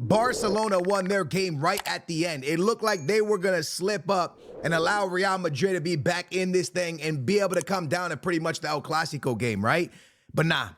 Barcelona won their game right at the end. It looked like they were going to slip up and allow Real Madrid to be back in this thing and be able to come down to pretty much the El Clasico game, right? Nah.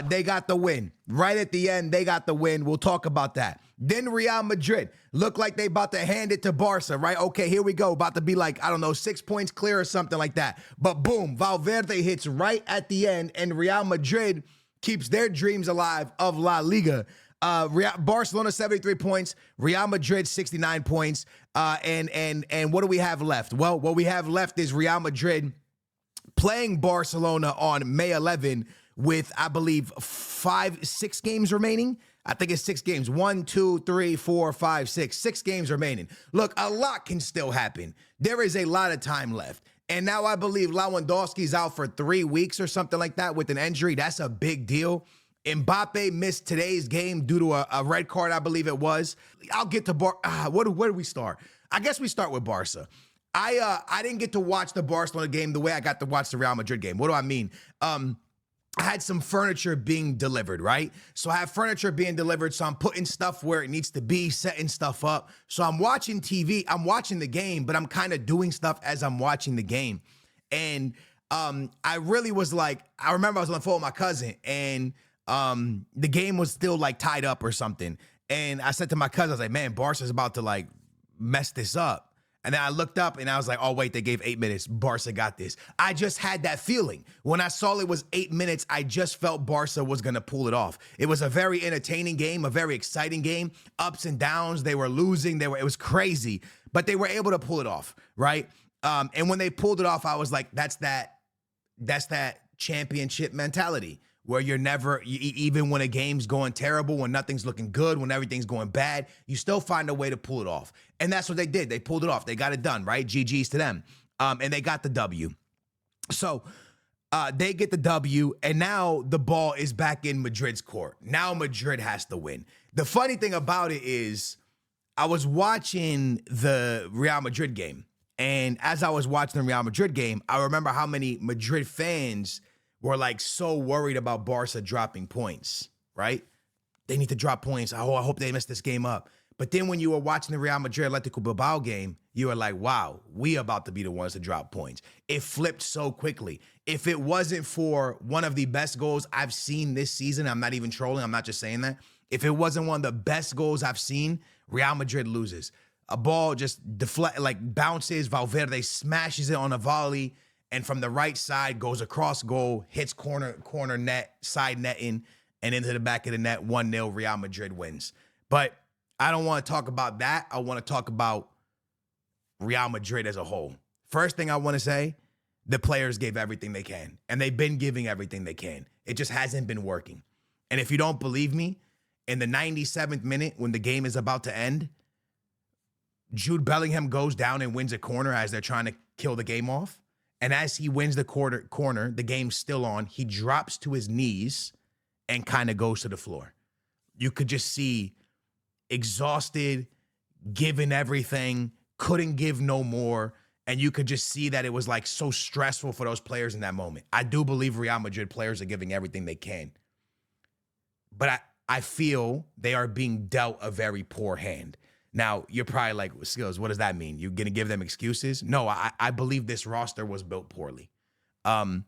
They got the win. Right at the end, they got the win. We'll talk about that. Then Real Madrid looked like they about to hand it to Barca, right? Okay, here we go. About to be like, I don't know, 6 points clear or something like that. But boom, Valverde hits right at the end, and Real Madrid keeps their dreams alive of La Liga. Barcelona 73 points, Real Madrid 69 points, and what do we have left? Well, what we have left is Real Madrid playing Barcelona on May 11 with, I believe, 6 games remaining. I think it's 6 games. 1, 2, 3, 4, 5, 6. 6 games remaining. Look, a lot can still happen. There is a lot of time left. And now I believe Lewandowski's out for 3 weeks or something like that with an injury. That's a big deal. Mbappe missed today's game due to a red card, I believe it was. I'll get to where do we start? I guess we start with Barca. I didn't get to watch the Barcelona game the way I got to watch the Real Madrid game. What do I mean? I had some furniture being delivered, right? So I have furniture being delivered, so I'm putting stuff where it needs to be, setting stuff up. So I'm watching TV, I'm watching the game, but I'm kind of doing stuff as I'm watching the game. And I really was like, I remember I was on the phone with my cousin, and the game was still like tied up or something. And I said to my cousin, I was like, man, Barca's about to like mess this up. And then I looked up and I was like, oh, wait, they gave 8 minutes. Barca got this. I just had that feeling. When I saw it was 8 minutes, I just felt Barca was going to pull it off. It was a very entertaining game, a very exciting game. Ups and downs. They were losing. It was crazy. But they were able to pull it off, right? And when they pulled it off, I was like, that's that championship mentality where you're never, even when a game's going terrible, when nothing's looking good, when everything's going bad, you still find a way to pull it off. And that's what they did. They pulled it off. They got it done, right? GG's to them. And they got the W. So they get the W, and now the ball is back in Madrid's court. Now Madrid has to win. The funny thing about it is I was watching the Real Madrid game, and as I was watching the Real Madrid game, I remember how many Madrid fans were like so worried about Barca dropping points, right? They need to drop points. I hope they mess this game up. But then when you were watching the Real Madrid Atletico Bilbao game, you were like, wow, we about to be the ones to drop points. It flipped so quickly. If it wasn't for one of the best goals I've seen this season, I'm not even trolling, I'm not just saying that. If it wasn't one of the best goals I've seen, Real Madrid loses. A ball just bounces, Valverde smashes it on a volley, and from the right side goes across goal, hits corner net, side netting, and into the back of the net. 1-0, Real Madrid wins. But I don't want to talk about that. I want to talk about Real Madrid as a whole. First thing I want to say, the players gave everything they can, and they've been giving everything they can. It just hasn't been working. And if you don't believe me, in the 97th minute, when the game is about to end, Jude Bellingham goes down and wins a corner as they're trying to kill the game off. And as he wins the corner, the game's still on. He drops to his knees and kind of goes to the floor. You could just see exhausted, giving everything, couldn't give no more. And you could just see that it was like so stressful for those players in that moment. I do believe Real Madrid players are giving everything they can. But I feel they are being dealt a very poor hand. Now, you're probably like, Skills, what does that mean? You're going to give them excuses? No, I believe this roster was built poorly. And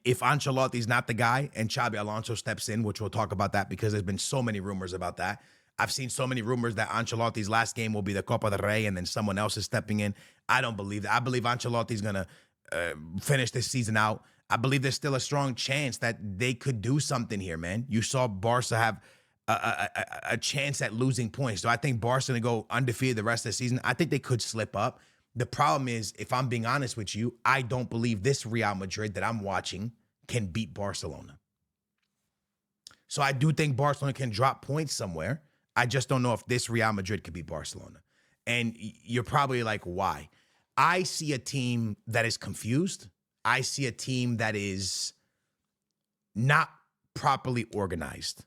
if Ancelotti's not the guy and Xabi Alonso steps in, which we'll talk about that because there's been so many rumors about that. I've seen so many rumors that Ancelotti's last game will be the Copa del Rey and then someone else is stepping in. I don't believe that. I believe Ancelotti's going to finish this season out. I believe there's still a strong chance that they could do something here, man. You saw Barca have a chance at losing points. So I think Barca going to go undefeated the rest of the season. I think they could slip up. The problem is, if I'm being honest with you, I don't believe this Real Madrid that I'm watching can beat Barcelona. So I do think Barcelona can drop points somewhere. I just don't know if this Real Madrid could beat Barcelona. And you're probably like, why? I see a team that is confused. I see a team that is not properly organized.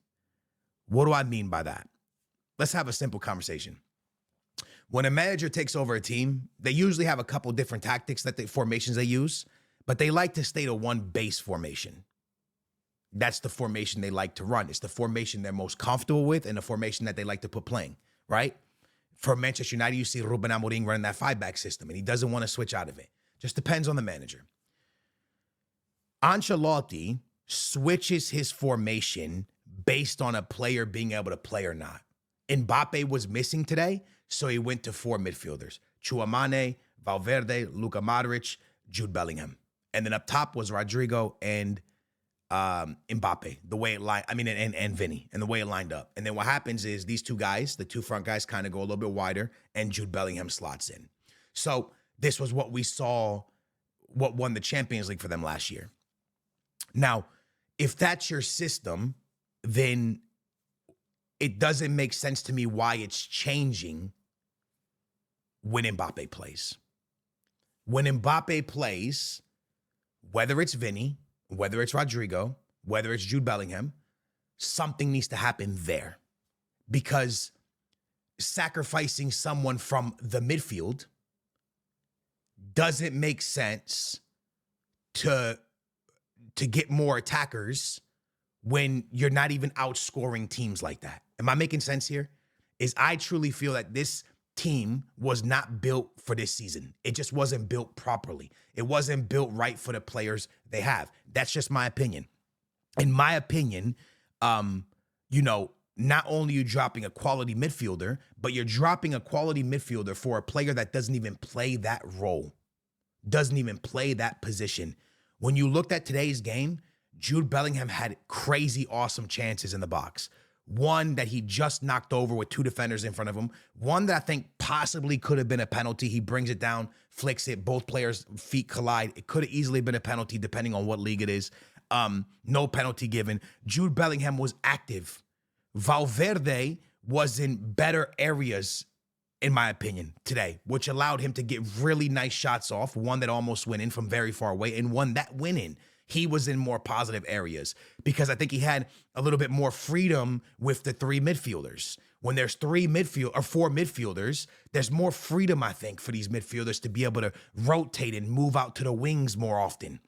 What do I mean by that? Let's have a simple conversation. When a manager takes over a team, they usually have a couple different tactics formations they use, but they like to stay to one base formation. That's the formation they like to run. It's the formation they're most comfortable with and the formation that they like to put playing, right? For Manchester United, you see Ruben Amorim running that 5-back system, and he doesn't want to switch out of it. Just depends on the manager. Ancelotti switches his formation based on a player being able to play or not. Mbappe was missing today, so he went to 4 midfielders. Tchouaméni, Valverde, Luka Modric, Jude Bellingham. And then up top was Rodrigo and Mbappe, the way it lined, and Vinny, and the way it lined up. And then what happens is these two guys, the two front guys, kind of go a little bit wider, and Jude Bellingham slots in. So this was what we saw, what won the Champions League for them last year. Now, if that's your system, then it doesn't make sense to me why it's changing when Mbappe plays. When Mbappe plays, whether it's Vinny, whether it's Rodrigo, whether it's Jude Bellingham, something needs to happen there. Because sacrificing someone from the midfield doesn't make sense to get more attackers when you're not even outscoring teams like that. Am I making sense here? I truly feel that this team was not built for this season. It just wasn't built properly. It wasn't built right for the players they have. That's just my opinion. In my opinion, not only are you dropping a quality midfielder, but you're dropping a quality midfielder for a player that doesn't even play that role, doesn't even play that position. When you looked at today's game, Jude Bellingham had crazy awesome chances in the box. One that he just knocked over with 2 defenders in front of him. One that I think possibly could have been a penalty. He brings it down, flicks it. Both players' feet collide. It could have easily been a penalty depending on what league it is. No penalty given. Jude Bellingham was active. Valverde was in better areas, in my opinion, today, which allowed him to get really nice shots off. One that almost went in from very far away and one that went in. He was in more positive areas because I think he had a little bit more freedom with the 3 midfielders. When there's 4 midfielders, there's more freedom, I think, for these midfielders to be able to rotate and move out to the wings more often,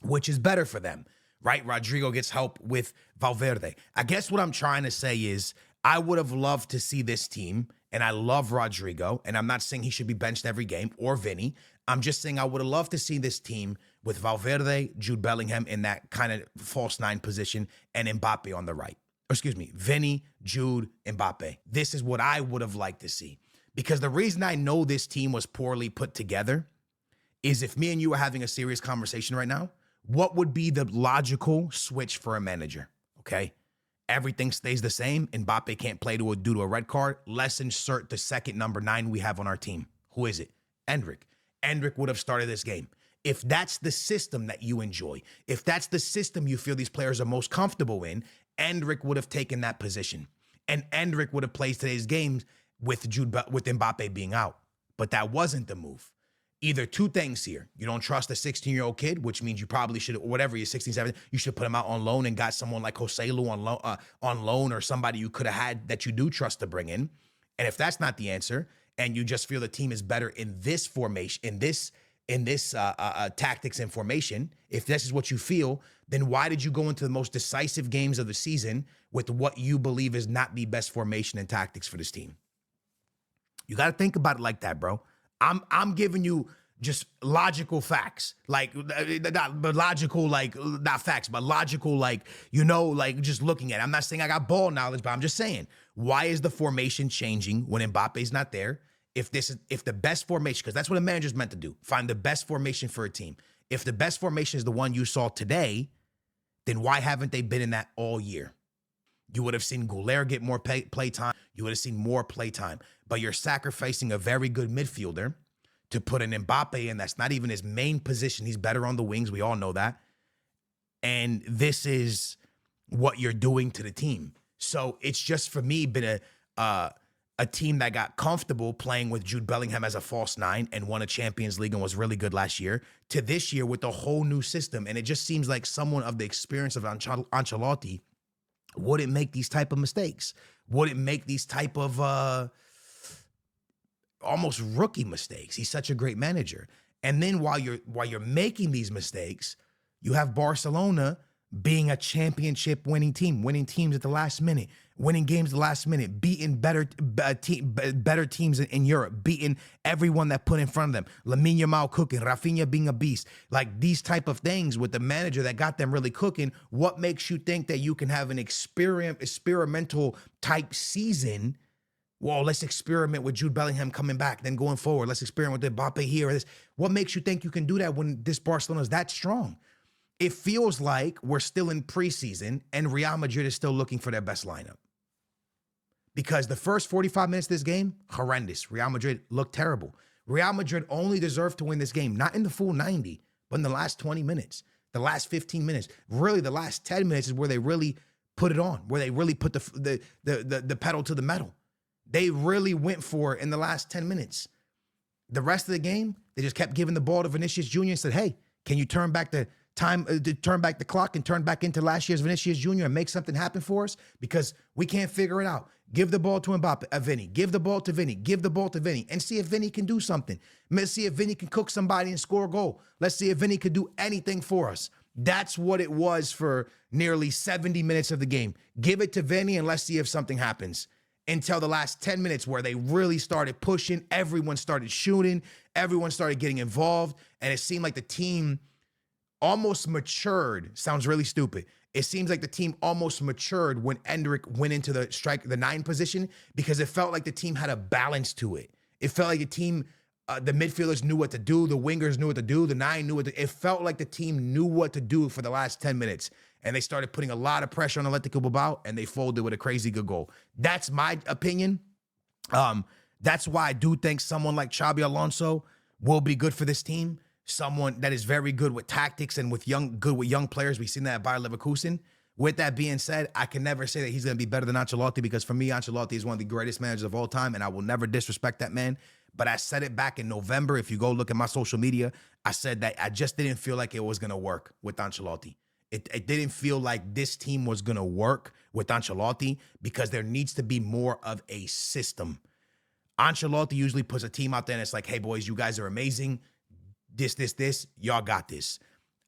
which is better for them, right? Rodrigo gets help with Valverde. I guess what I'm trying to say is I would have loved to see this team, and I love Rodrigo, and I'm not saying he should be benched every game or Vinny. I'm just saying I would have loved to see this team with Valverde, Jude Bellingham in that kind of false 9 position, and Mbappe on the right. Vinny, Jude, Mbappe. This is what I would have liked to see. Because the reason I know this team was poorly put together is if me and you were having a serious conversation right now, what would be the logical switch for a manager? Okay? Everything stays the same. Mbappe can't play due to a red card. Let's insert the second number 9 we have on our team. Who is it? Endrick. Endrick would have started this game. If that's the system that you enjoy, if that's the system you feel these players are most comfortable in, Endrick would have taken that position. And Endrick would have played today's games with Mbappe being out. But that wasn't the move. Either 2 things here. You don't trust a 16-year-old kid, which means you probably should, whatever you're 16, 17, you should put him out on loan and got someone like Joselu on loan or somebody you could have had that you do trust to bring in. And if that's not the answer, and you just feel the team is better in this formation, in this tactics and formation, if this is what you feel, then why did you go into the most decisive games of the season with what you believe is not the best formation and tactics for this team? You got to think about it like that, bro. I'm giving you just logical facts, like not logical, like not facts, but logical, like, like just looking at it. I'm not saying I got ball knowledge, but I'm just saying, why is the formation changing when Mbappe's not there? If the best formation, because that's what a manager's meant to do, find the best formation for a team. If the best formation is the one you saw today, then why haven't they been in that all year? You would have seen Goulet get more play time. You would have seen more play time. But you're sacrificing a very good midfielder to put an Mbappe in that's not even his main position. He's better on the wings. We all know that. And this is what you're doing to the team. So it's just, for me, been a team that got comfortable playing with Jude Bellingham as a false 9 and won a Champions League and was really good last year, to this year with a whole new system. And it just seems like someone of the experience of Ancelotti wouldn't make these type of mistakes, wouldn't make these type of almost rookie mistakes. He's such a great manager. And then while you're making these mistakes, you have Barcelona being a championship winning team, winning teams at the last minute, winning games at the last minute, beating better teams in Europe, beating everyone that put in front of them. Lamine Yamal cooking, Rafinha being a beast. Like these type of things with the manager that got them really cooking. What makes you think that you can have an experimental type season? Well, let's experiment with Jude Bellingham coming back, then going forward. Let's experiment with Mbappe here. This. What makes you think you can do that when this Barcelona is that strong? It feels like we're still in preseason and Real Madrid is still looking for their best lineup. Because the first 45 minutes of this game, horrendous. Real Madrid looked terrible. Real Madrid only deserved to win this game, not in the full 90, but in the last 20 minutes, the last 15 minutes. Really, the last 10 minutes is where they really put it on, where they really put the pedal to the metal. They really went for it in the last 10 minutes. The rest of the game, they just kept giving the ball to Vinicius Jr. and said, hey, can you turn back the time, turn back the clock and turn back into last year's Vinicius Jr. and make something happen for us? Because we can't figure it out. Give the ball to Mbappe, Vinny. Give the ball to Vinny. Give the ball to Vinny. And see if Vinny can do something. Let's see if Vinny can cook somebody and score a goal. Let's see if Vinny could do anything for us. That's what it was for nearly 70 minutes of the game. Give it to Vinny and let's see if something happens. Until the last 10 minutes where they really started pushing. Everyone started shooting. Everyone started getting involved. And it seemed like the team almost matured. Sounds really stupid. It seems like the team almost matured when Endrick went into the 9 position because it felt like the team had a balance to it. It felt like the team, the midfielders knew what to do. The wingers knew what to do. The 9 knew what to do. It felt like the team knew what to do for the last 10 minutes. And they started putting a lot of pressure on Atletico Bilbao, and they folded with a crazy good goal. That's my opinion. That's why I do think someone like Xabi Alonso will be good for this team. Someone that is very good with tactics and good with young players. We've seen that at Bayer Leverkusen. With that being said, I can never say that he's going to be better than Ancelotti because for me, Ancelotti is one of the greatest managers of all time, and I will never disrespect that man. But I said it back in November. If you go look at my social media, I said that I just didn't feel like it was going to work with Ancelotti. It didn't feel like this team was going to work with Ancelotti because there needs to be more of a system. Ancelotti usually puts a team out there and it's like, hey, boys, you guys are amazing. This, y'all got this.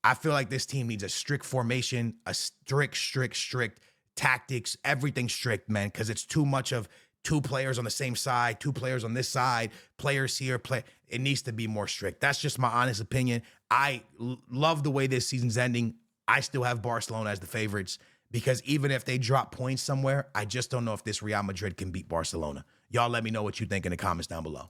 I feel like this team needs a strict formation, a strict tactics, everything strict, man, because it's too much of 2 players on the same side, 2 players on this side, players here, It needs to be more strict. That's just my honest opinion. I love the way this season's ending. I still have Barcelona as the favorites because even if they drop points somewhere, I just don't know if this Real Madrid can beat Barcelona. Y'all let me know what you think in the comments down below.